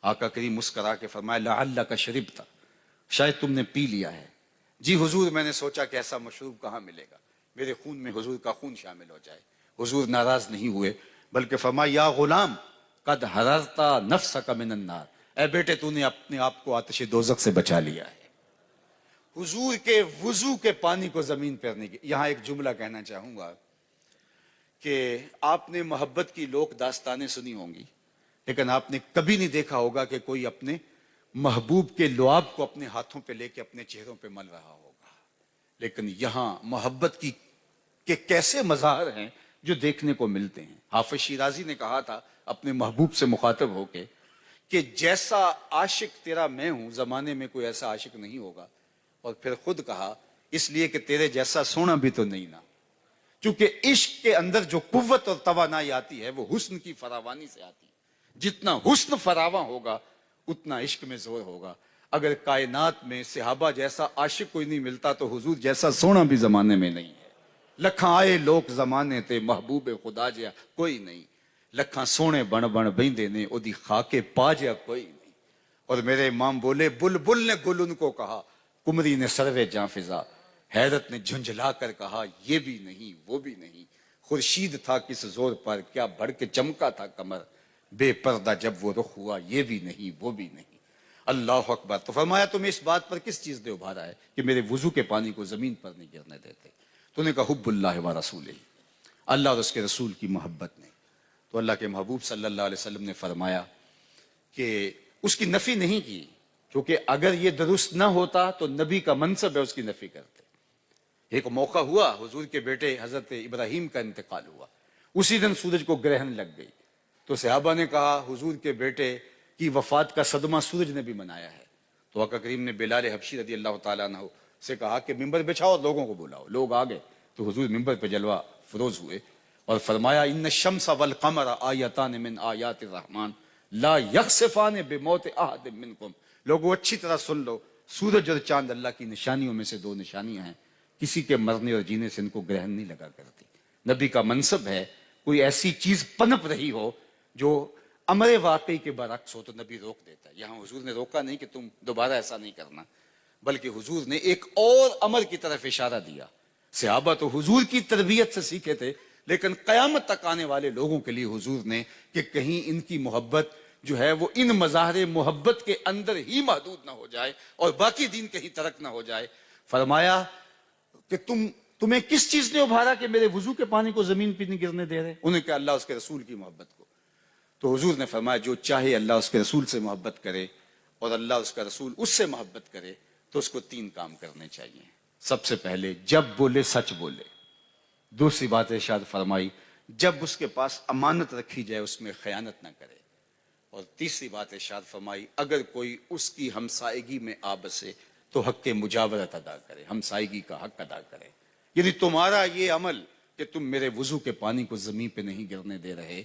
آقا کریم مسکرا کے فرمایا لعلک شربت، شاید تم نے پی لیا ہے. جی حضور میں نے سوچا کہ ایسا مشروب کہاں ملے گا، میرے خون میں حضور کا خون شامل ہو جائے. حضور ناراض نہیں ہوئے بلکہ فرمایا یا غلام قد حررت نفسک من النار، اے بیٹے تو نے اپنے آپ کو آتش دوزخ سے بچا لیا ہے. حضور کے وضو کے پانی کو زمین پر نہیں. یہاں ایک جملہ کہنا چاہوں گا کہ آپ نے محبت کی لوک داستانیں سنی ہوں گی، لیکن آپ نے کبھی نہیں دیکھا ہوگا کہ کوئی اپنے محبوب کے لعاب کو اپنے ہاتھوں پہ لے کے اپنے چہروں پہ مل رہا ہوگا. لیکن یہاں محبت کی کہ کیسے مظاہر ہیں جو دیکھنے کو ملتے ہیں. حافظ شیرازی نے کہا تھا اپنے محبوب سے مخاطب ہو کے کہ جیسا عاشق تیرا میں ہوں زمانے میں کوئی ایسا عاشق نہیں ہوگا. اور پھر خود کہا اس لیے کہ تیرے جیسا سونا بھی تو نہیں نا. چونکہ عشق کے اندر جو قوت اور توانائی آتی ہے وہ حسن کی فراوانی سے آتی ہے. جتنا حسن فراواں ہوگا اتنا عشق میں زور ہوگا. اگر کائنات میں صحابہ جیسا عاشق کوئی نہیں ملتا تو حضور جیسا سونا بھی زمانے میں نہیں ہے. لکھاں آئے لوگ زمانے تے محبوب خدا جیا کوئی نہیں، لکھاں سونے بن بن بہندے نے او دی خاکے پا جیا کوئی نہیں. اور میرے امام بولے بلبل نے گل ان کو کہا، کمری نے سروے جاں فضا، حیرت نے جھنجھلا کر کہا یہ بھی نہیں وہ بھی نہیں. خورشید تھا کس زور پر کیا بڑھ کے چمکا تھا کمر، بے پردہ جب وہ رخ ہوا یہ بھی نہیں وہ بھی نہیں. اللہ اکبر. تو فرمایا تمہیں اس بات پر کس چیز نے ابھارا ہے کہ میرے وضو کے پانی کو زمین پر نہیں گرنے دیتے؟ تو نے کہا حب اللہ و رسولہ، اللہ اور اس کے رسول کی محبت نے. تو اللہ کے محبوب صلی اللہ علیہ وسلم نے فرمایا کہ اس کی نفی نہیں کی کیونکہ اگر یہ درست نہ ہوتا تو نبی کا منصب ہے اس کی نفی کرتے. ایک موقع ہوا حضور کے بیٹے حضرت ابراہیم کا انتقال ہوا, اسی دن سورج کو گرہن لگ گئی, تو صحابہ نے کہا حضور کے بیٹے کی وفات کا صدمہ سورج نے بھی منایا ہے. تو آقا کریم نے بلال حبشی رضی اللہ تعالیٰ عنہ سے کہا کہ ممبر بچھاؤ اور لوگوں کو بلاؤ. لوگ آ گئے تو حضور ممبر پہ جلوہ فروز ہوئے اور فرمایا ان الشمس والقمر آیتان من آیات الرحمن لا یخسفان بموت احد منکم. لوگوں اچھی طرح سن لو, سورج اور چاند اللہ کی نشانیوں میں سے 2 نشانیاں ہیں, کسی کے مرنے اور جینے سے ان کو گرہن نہیں لگا کرتی. نبی کا منصب ہے کوئی ایسی چیز پنپ رہی ہو جو امر واقعی کے برعکس ہو تو نبی روک دیتا ہے. یہاں حضور نے روکا نہیں کہ تم دوبارہ ایسا نہیں کرنا, بلکہ حضور نے ایک اور امر کی طرف اشارہ دیا. صحابہ تو حضور کی تربیت سے سیکھے تھے, لیکن قیامت تک آنے والے لوگوں کے لیے حضور نے کہ کہیں ان کی محبت جو ہے وہ ان مظاہر محبت کے اندر ہی محدود نہ ہو جائے اور باقی دین کہیں ترک نہ ہو جائے, فرمایا کہ تمہیں کس چیز نے ابھارا کہ میرے وضو کے پانی کو زمین پہ نہیں گرنے دے رہے؟ انہیں کہا اللہ اس کے رسول کی محبت کو. تو حضور نے فرمایا جو چاہے اللہ اس کے رسول سے محبت کرے اور اللہ اس کا رسول اس سے محبت کرے تو اس کو 3 کام کرنے چاہیے. سب سے پہلے جب بولے سچ بولے. دوسری بات ارشاد فرمائی جب اس کے پاس امانت رکھی جائے اس میں خیانت نہ کرے. اور تیسری بات ارشاد فرمائی اگر کوئی اس کی ہمسائیگی میں آ بسے تو حق مجاورت ادا کرے, ہمسائیگی کا حق ادا کرے. یعنی تمہارا یہ عمل کہ تم میرے وضو کے پانی کو زمین پہ نہیں گرنے دے رہے,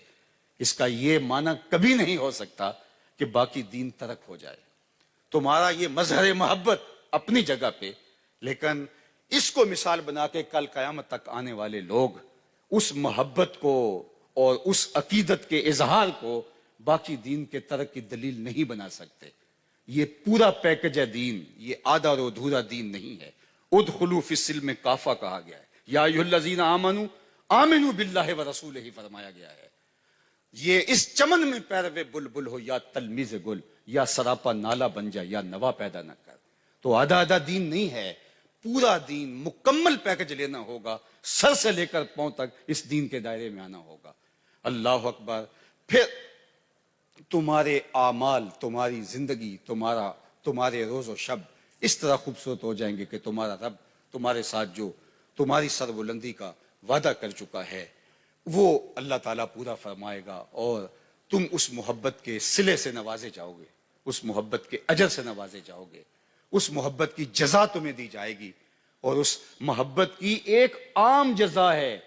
اس کا یہ معنی کبھی نہیں ہو سکتا کہ باقی دین ترک ہو جائے. تمہارا یہ مظہر محبت اپنی جگہ پہ, لیکن اس کو مثال بنا کے کل قیامت تک آنے والے لوگ اس محبت کو اور اس عقیدت کے اظہار کو باقی دین کے ترک کی دلیل نہیں بنا سکتے. یہ پورا پیکج ہے دین, یہ آدھا اور ادھورا دین نہیں ہے. ادخلوا فی السلم کافہ کہا گیا ہے, یا ایھا الذین آمنوا آمنوا باللہ ورسولہ فرمایا گیا ہے. یہ اس چمن میں پیروے بلبل ہو یا تلمیذ گل, یا سراپا نالا بن جائے یا نوا پیدا نہ کر. تو آدھا آدھا دین نہیں ہے, پورا دین مکمل پیکج لینا ہوگا, سر سے لے کر پاؤں تک اس دین کے دائرے میں آنا ہوگا. اللہ اکبر. پھر تمہارے اعمال, تمہاری زندگی, تمہارے روز و شب اس طرح خوبصورت ہو جائیں گے کہ تمہارا رب تمہارے ساتھ جو تمہاری سربلندی کا وعدہ کر چکا ہے وہ اللہ تعالیٰ پورا فرمائے گا, اور تم اس محبت کے صلے سے نوازے جاؤ گے, اس محبت کے اجر سے نوازے جاؤ گے, اس محبت کی جزا تمہیں دی جائے گی. اور اس محبت کی ایک عام جزا ہے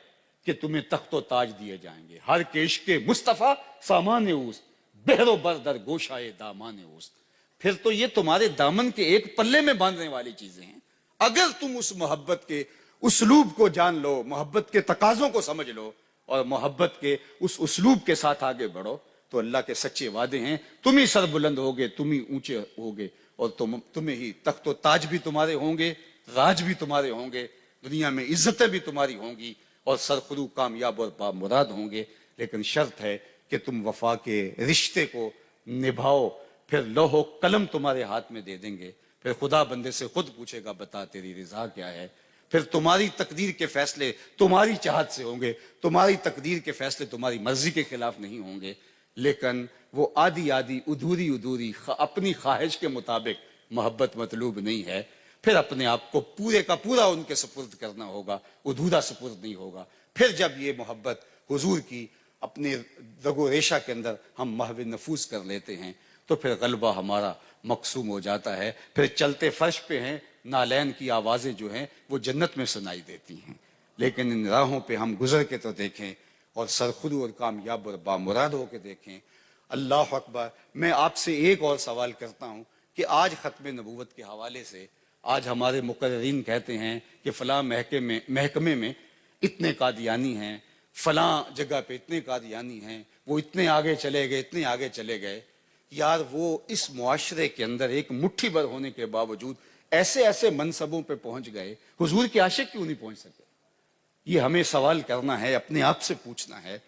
کہ تمہیں تخت و تاج دیے جائیں گے. ہر کے عشق مصطفیٰ سامان اوست, بہر و بردر گوشائے دامان اوست. پھر تو یہ تمہارے دامن کے ایک پلے میں باندھنے والی چیزیں ہیں. اگر تم اس محبت کے اسلوب کو جان لو, محبت کے تقاضوں کو سمجھ لو اور محبت کے اس اسلوب کے ساتھ آگے بڑھو, تو اللہ کے سچے وعدے ہیں تم ہی سر بلند ہوگے, تم ہی اونچے ہوگے, اور تمہیں ہی تخت و تاج بھی تمہارے ہوں گے, راج بھی تمہارے ہوں گے, دنیا میں عزتیں بھی تمہاری ہوں گی, اور سرخرو کامیاب اور بامراد ہوں گے. لیکن شرط ہے کہ تم وفا کے رشتے کو نبھاؤ. پھر لوح و قلم تمہارے ہاتھ میں دے دیں گے, پھر خدا بندے سے خود پوچھے گا بتا تیری رضا کیا ہے. پھر تمہاری تقدیر کے فیصلے تمہاری چاہت سے ہوں گے, تمہاری تقدیر کے فیصلے تمہاری مرضی کے خلاف نہیں ہوں گے. لیکن وہ آدھی آدھی ادھوری اپنی خواہش کے مطابق محبت مطلوب نہیں ہے. پھر اپنے آپ کو پورے کا پورا ان کے سپرد کرنا ہوگا, ادھورا سپرد نہیں ہوگا. پھر جب یہ محبت حضور کی اپنے رگ و ریشہ کے اندر ہم محو نفوذ کر لیتے ہیں تو پھر غلبہ ہمارا مقسوم ہو جاتا ہے. پھر چلتے فرش پہ ہیں, نالین کی آوازیں جو ہیں وہ جنت میں سنائی دیتی ہیں. لیکن ان راہوں پہ ہم گزر کے تو دیکھیں, اور سرخرو اور کامیاب اور بامراد ہو کے دیکھیں. اللہ اکبر. میں آپ سے ایک اور سوال کرتا ہوں کہ آج ختم نبوت کے حوالے سے آج ہمارے مقررین کہتے ہیں کہ فلاں محکمے میں اتنے قادیانی ہیں, فلاں جگہ پہ اتنے قادیانی ہیں, وہ اتنے آگے چلے گئے, اتنے آگے چلے گئے. یار وہ اس معاشرے کے اندر ایک مٹھی بھر ہونے کے باوجود ایسے ایسے منصبوں پہ پہنچ گئے, حضور کے عاشق کیوں نہیں پہنچ سکے؟ یہ ہمیں سوال کرنا ہے, اپنے آپ سے پوچھنا ہے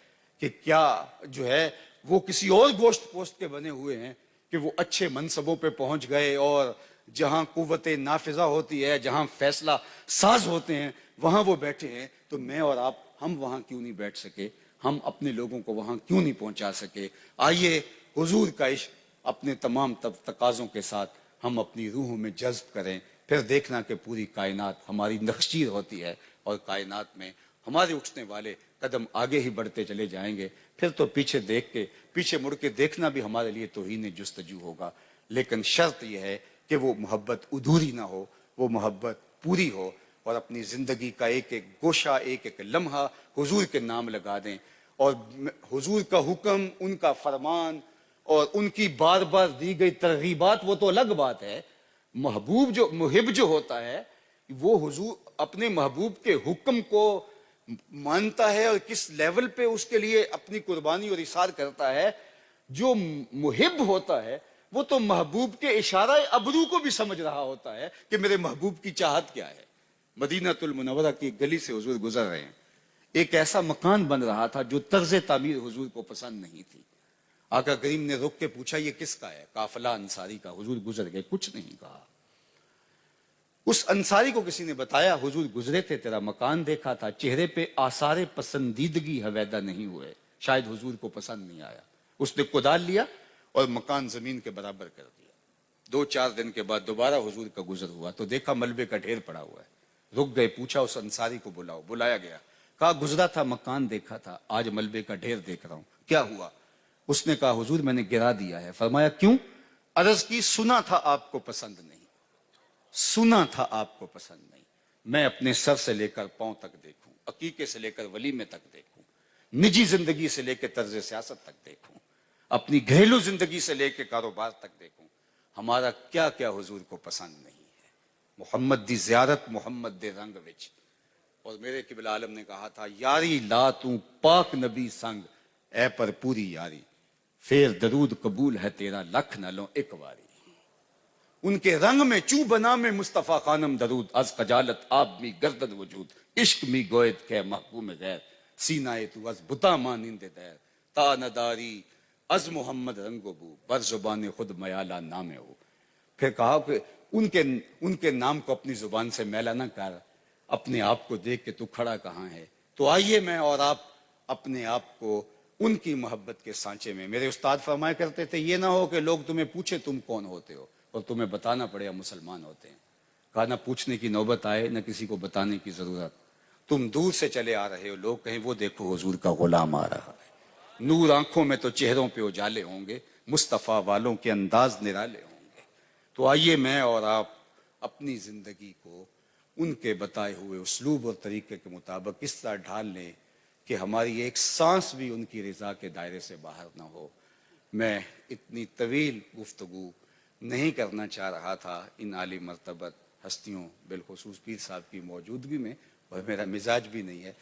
کہ کیا جو ہے وہ کسی اور گوشت پوست کے بنے ہوئے ہیں کہ وہ اچھے منصبوں پہ پہنچ گئے, اور جہاں قوت نافذہ ہوتی ہے, جہاں فیصلہ ساز ہوتے ہیں, وہاں وہ بیٹھے ہیں. تو میں اور آپ ہم وہاں کیوں نہیں بیٹھ سکے؟ ہم اپنے لوگوں کو وہاں کیوں نہیں پہنچا سکے؟ آئیے حضور کا عشق اپنے تمام تقاضوں کے ساتھ ہم اپنی روحوں میں جذب کریں، پھر دیکھنا کہ پوری کائنات ہماری نخچیر ہوتی ہے اور کائنات میں ہمارے اٹھنے والے قدم آگے ہی بڑھتے چلے جائیں گے. پھر تو پیچھے مڑ کے دیکھنا بھی ہمارے لیے توہین جستجو ہوگا. لیکن شرط یہ ہے کہ وہ محبت ادھوری نہ ہو، وہ محبت پوری ہو، اور اپنی زندگی کا ایک ایک گوشہ، ایک ایک لمحہ حضور کے نام لگا دیں. اور حضور کا حکم، ان کا فرمان اور ان کی بار بار دی گئی ترغیبات وہ تو الگ بات ہے. محب جو ہوتا ہے وہ حضور اپنے محبوب کے حکم کو مانتا ہے اور کس لیول پہ اس کے لیے اپنی قربانی اور اثار کرتا ہے. جو محب ہوتا ہے وہ تو محبوب کے اشارہ ابرو کو بھی سمجھ رہا ہوتا ہے کہ میرے محبوب کی چاہت کیا ہے. مدینہ المنورہ کی گلی سے حضور گزر رہے ہیں، ایک ایسا مکان بن رہا تھا جو طرز تعمیر حضور کو پسند نہیں تھی. آقا کریم نے رک کے پوچھا یہ کس کا ہے؟ کہا فلاں انصاری کا. حضور گزر گئے، کچھ نہیں کہا. اس انصاری کو کسی نے بتایا حضور گزرے تھے، تیرا مکان دیکھا تھا، چہرے پہ آثار پسندیدگی حویدہ نہیں ہوئے، شاید حضور کو پسند نہیں آیا. اس نے کدال لیا اور مکان زمین کے برابر کر دیا. 2-4 دن کے بعد دوبارہ حضور کا گزر ہوا تو دیکھا ملبے کا ڈھیر پڑا ہوا ہے. رک گئے، پوچھا اس انصاری کو بلاؤ. بلایا گیا، کہا گزرا تھا، مکان دیکھا تھا، آج ملبے کا ڈھیر دیکھ رہا ہوں، کیا ہوا؟ اس نے کہا حضور میں نے گرا دیا ہے. فرمایا کیوں؟ عرض کی سنا تھا آپ کو پسند نہیں، سنا تھا آپ کو پسند نہیں. میں اپنے سر سے لے کر پاؤں تک دیکھوں، عقیقے سے لے کر ولیمے تک دیکھوں، نجی زندگی سے لے کے طرز سیاست تک دیکھوں، اپنی گھریلو زندگی سے لے کے کاروبار تک دیکھوں، ہمارا کیا کیا حضور کو پسند نہیں ہے. محمد دی زیارت محمد دے رنگ وچ. اور میرے قبلہ عالم نے کہا تھا یاری لا تو پاک نبی سنگ اے پر پوری یاری، پھر درود قبول ہے تیرا لکھ نہ لو ایک واری. ان کے رنگ میں چوں بنا میں مصطفیٰ خانم درود، از خجالت آب می گردد وجود، عشق می گوید کہ محکوم غیر، سینہ تو از بتا مانند دیر، تا نداری از محمد رنگ و بو، بر زبان خود میالہ نام ہو. پھر کہا کہ ان کے نام کو اپنی زبان سے میلا نہ کر، اپنے آپ کو دیکھ کے تو کھڑا کہاں ہے. تو آئیے میں اور آپ اپنے آپ کو ان کی محبت کے سانچے میں. میرے استاد فرمایا کرتے تھے یہ نہ ہو کہ لوگ تمہیں پوچھے تم کون ہوتے ہو اور تمہیں بتانا پڑے ہم مسلمان ہوتے ہیں. کہا نہ پوچھنے کی نوبت آئے نہ کسی کو بتانے کی ضرورت. تم دور سے چلے آ رہے ہو، لوگ کہیں وہ دیکھو حضور کا غلام آ رہا ہے. نور آنکھوں میں تو چہروں پہ اجالے ہوں گے، مصطفیٰ والوں کے انداز نرالے ہوں گے. تو آئیے میں اور آپ اپنی زندگی کو ان کے بتائے ہوئے اسلوب اور طریقے کے مطابق اس طرح ڈھال لیں کہ ہماری ایک سانس بھی ان کی رضا کے دائرے سے باہر نہ ہو. میں اتنی طویل گفتگو نہیں کرنا چاہ رہا تھا ان عالی مرتبت ہستیوں بالخصوص پیر صاحب کی موجودگی میں، اور میرا مزاج بھی نہیں ہے،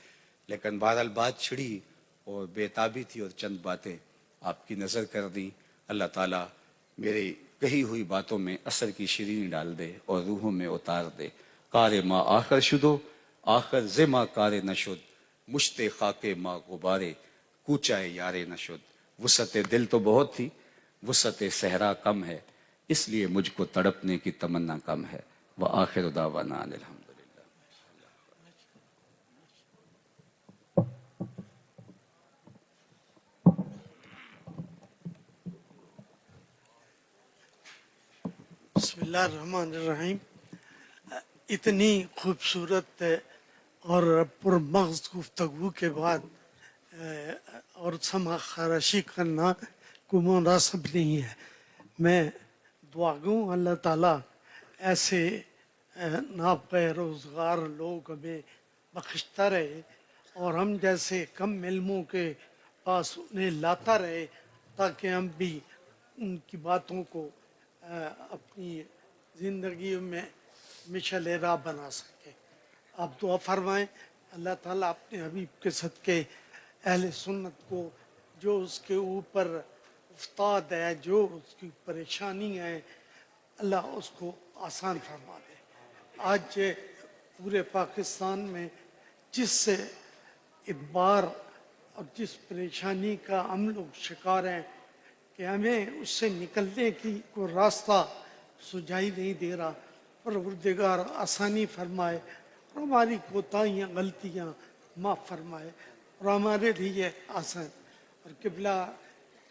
لیکن بہرحال بات چھڑی اور بےتابی تھی اور چند باتیں آپ کی نظر کر دیں. اللہ تعالیٰ میری کہی ہوئی باتوں میں اثر کی شیرینی ڈال دے اور روحوں میں اتار دے. کار ما آخر شدو آخر زما کار نشد، مشت خاک ما غبارے کوچائے یارے نشد. وسعت دل تو بہت تھی، وسعت صحرا کم ہے، اس لیے مجھ کو تڑپنے کی تمنا کم ہے. وآخر دعوانا ان الحمد. بسم اللہ الرحمن الرحیم. اتنی خوبصورت اور پرمغز گفتگو کے بعد اور سما خراشی کرنا کوئی مناسب نہیں ہے. میں دعا گوں اللہ تعالیٰ ایسے ناپے روزگار لوگ ہمیں بخشتا رہے اور ہم جیسے کم علموں کے پاس انہیں لاتا رہے تاکہ ہم بھی ان کی باتوں کو اپنی زندگی میں مشعل راہ بنا سکے. آپ دعا فرمائیں اللہ تعالیٰ اپنے حبیب کے صدقے اہل سنت کو جو اس کے اوپر افتاد ہے، جو اس کی پریشانی ہے، اللہ اس کو آسان فرما دے. آج پورے پاکستان میں جس ادبار اور جس پریشانی کا ہم لوگ شکار ہیں کہ ہمیں اس سے نکلنے کی کوئی راستہ سجائی نہیں دے رہا. پروردگار آسانی فرمائے اور ہماری کوتاہیاں غلطیاں معاف فرمائے اور ہمارے لیے آسان. اور قبلہ